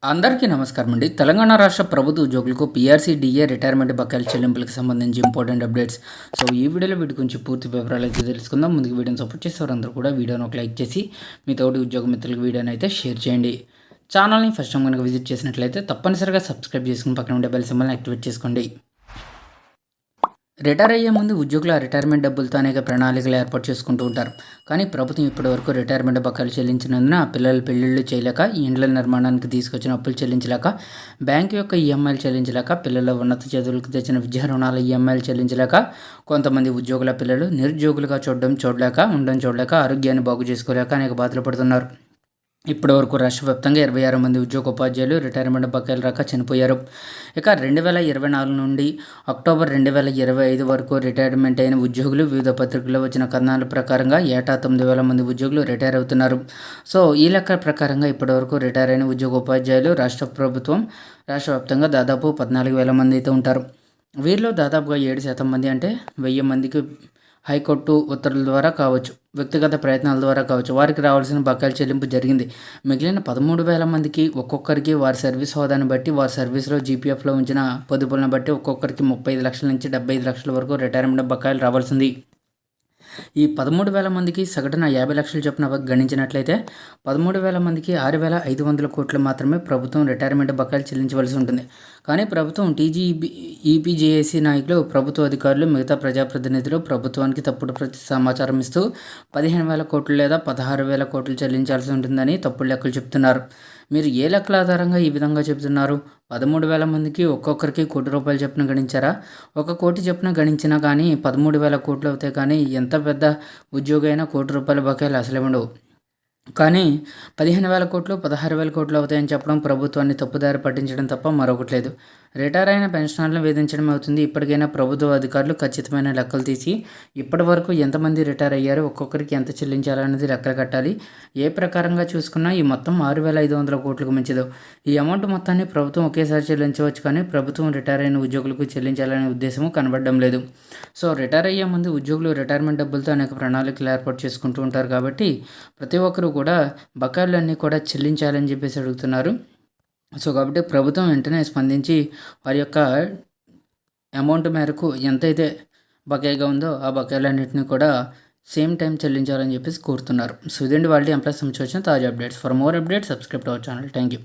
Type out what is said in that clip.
అందరికీ నమస్కారం అండి. తెలంగాణ రాష్ట్ర ప్రభుత్వ ఉద్యోగులకు పీఆర్సీ, డీఏ రిటైర్మెంట్ బకాయిల చెల్లింపులకు సంబంధించి ఇంపార్టెంట్ అప్డేట్స్. సో ఈ వీడియోలో వీటి గురించి పూర్తి వివరాలు అయితే తెలుసుకుందాం. ముందుకు వీడియోని సపోర్ట్ చేసేవారు అందరూ కూడా వీడియోని ఒక లైక్ చేసి మీ తోటి ఉద్యోగ మిత్రులకు వీడియోని అయితే షేర్ చేయండి. ఛానల్ని ఫస్ట్ టైం కనుక విజిట్ చేసినట్లయితే తప్పనిసరిగా సబ్స్క్రైబ్ చేసుకుని పక్కన ఉండే బెల్ సింబల్ని యాక్టివేట్ చేసుకోండి. రిటైర్ అయ్యే ముందు ఉద్యోగుల రిటైర్మెంట్ డబ్బులతో అనేక ప్రణాళికలు ఏర్పాటు చేసుకుంటూ ఉంటారు. కానీ ప్రభుత్వం ఇప్పటివరకు రిటైర్మెంట్ బకాయిలు చెల్లించినందున పిల్లలు పెళ్లిళ్ళు చేయలేక, ఇండ్ల నిర్మాణానికి తీసుకొచ్చిన అప్పులు చెల్లించలేక, బ్యాంకు యొక్క ఈఎంఐలు చెల్లించలేక, పిల్లల ఉన్నత చదువులకు తెచ్చిన విద్యా రుణాల ఈఎంఐలు చెల్లించలేక, కొంతమంది ఉద్యోగుల పిల్లలు నిరుద్యోగులుగా చూడలేక ఆరోగ్యాన్ని బాగు చేసుకోలేక అనేక బాధలు పడుతున్నారు. ఇప్పటివరకు రాష్ట్ర వ్యాప్తంగా 26 మంది ఉద్యోగ ఉపాధ్యాయులు రిటైర్మెంట్ బకాయిలు రాక చనిపోయారు. ఇక 2024 నుండి అక్టోబర్ 2025 వరకు రిటైర్మెంట్ అయిన ఉద్యోగులు వివిధ పత్రికల్లో వచ్చిన కథనాల ప్రకారంగా ఏటా 9,000 మంది ఉద్యోగులు రిటైర్ అవుతున్నారు. సో ఈ లెక్క ప్రకారంగా ఇప్పటివరకు రిటైర్ అయిన ఉద్యోగ ఉపాధ్యాయులు రాష్ట్ర వ్యాప్తంగా దాదాపు 14,000 మంది అయితే ఉంటారు. వీరిలో దాదాపుగా 7% మంది అంటే 1000 మందికి హైకోర్టు ఉత్తర్వుల ద్వారా కావచ్చు, వ్యక్తిగత ప్రయత్నాల ద్వారా కావచ్చు, వారికి రావాల్సిన బకాయిల చెల్లింపు జరిగింది. మిగిలిన 13,000 మందికి ఒక్కొక్కరికి వారి సర్వీస్ హోదాను బట్టి, వారి సర్వీస్లో జీపీఎఫ్లో ఉంచిన పొదుపులను బట్టి ఒక్కొక్కరికి 35 లక్షల నుంచి 75 లక్షల వరకు రిటైర్మెంట్ బకాయిలు రావాల్సింది. ఈ 13,000 మందికి సగటున 50 లక్షల చొప్పున గణించినట్లయితే 13,000 మందికి 6,500 కోట్లు మాత్రమే ప్రభుత్వం రిటైర్మెంట్ బకాయిలు చెల్లించవలసి ఉంటుంది. కానీ ప్రభుత్వం ఈపీజేఏసీ నాయకులు, ప్రభుత్వ అధికారులు, మిగతా ప్రజాప్రతినిధులు ప్రభుత్వానికి తప్పుడు సమాచారం ఇస్తూ 15,000 కోట్లు లేదా 16,000 కోట్లు చెల్లించాల్సి ఉంటుందని తప్పుడు లెక్కలు చెప్తున్నారు. మీరు ఏ లెక్కల ఆధారంగా ఈ విధంగా చెబుతున్నారు? 13,000 మందికి ఒక్కొక్కరికి ₹1,00,00,000 చొప్పున గణించారా? 1,00,00,000 చొప్పున గణించినా కానీ 13,000 కోట్లు అవుతాయి. కానీ ఎంత పెద్ద ఉద్యోగి అయినా ₹1,00,00,000 బకాయిలు అసలే ఉండవు. కానీ 15,000 కోట్లు, 16,000 కోట్లు అవుతాయని చెప్పడం ప్రభుత్వాన్ని తప్పుదారి పట్టించడం తప్ప మరొకటి లేదు. రిటైర్ అయిన పెన్షనర్లను వేధించడం అవుతుంది. ఇప్పటికైనా ప్రభుత్వ అధికారులు ఖచ్చితమైన లెక్కలు తీసి ఇప్పటి వరకు ఎంతమంది రిటైర్ అయ్యారు, ఒక్కొక్కరికి ఎంత చెల్లించాలనేది లెక్కలు కట్టాలి. ఏ ప్రకారంగా చూసుకున్నా ఈ మొత్తం 6,500 కోట్లకు మించదు. ఈ అమౌంట్ మొత్తాన్ని ప్రభుత్వం ఒకేసారి చెల్లించవచ్చు, కానీ ప్రభుత్వం రిటైర్ అయిన ఉద్యోగులకు చెల్లించాలనే ఉద్దేశము కనబడడం లేదు. సో రిటైర్ అయ్యే ముందు ఉద్యోగులు రిటైర్మెంట్ డబ్బులతో అనేక ప్రణాళికలు ఏర్పాటు చేసుకుంటూ ఉంటారు. కాబట్టి ప్రతి ఒక్కరూ కూడా బకాయిలన్నీ కూడా చెల్లించాలని చెప్పేసి అడుగుతున్నారు. సో కాబట్టి ప్రభుత్వం వెంటనే స్పందించి వారి యొక్క అమౌంట్ మేరకు ఎంతైతే బకాయిగా ఉందో ఆ బకాయిలన్నింటినీ కూడా సేమ్ టైం చెల్లించాలని చెప్పేసి కోరుతున్నారు. సో ఇదండి వాళ్ళ ఎంప్లాయీస్ సంబంధించి వచ్చిన తాజా updates. For more updates subscribe to our channel. Thank you.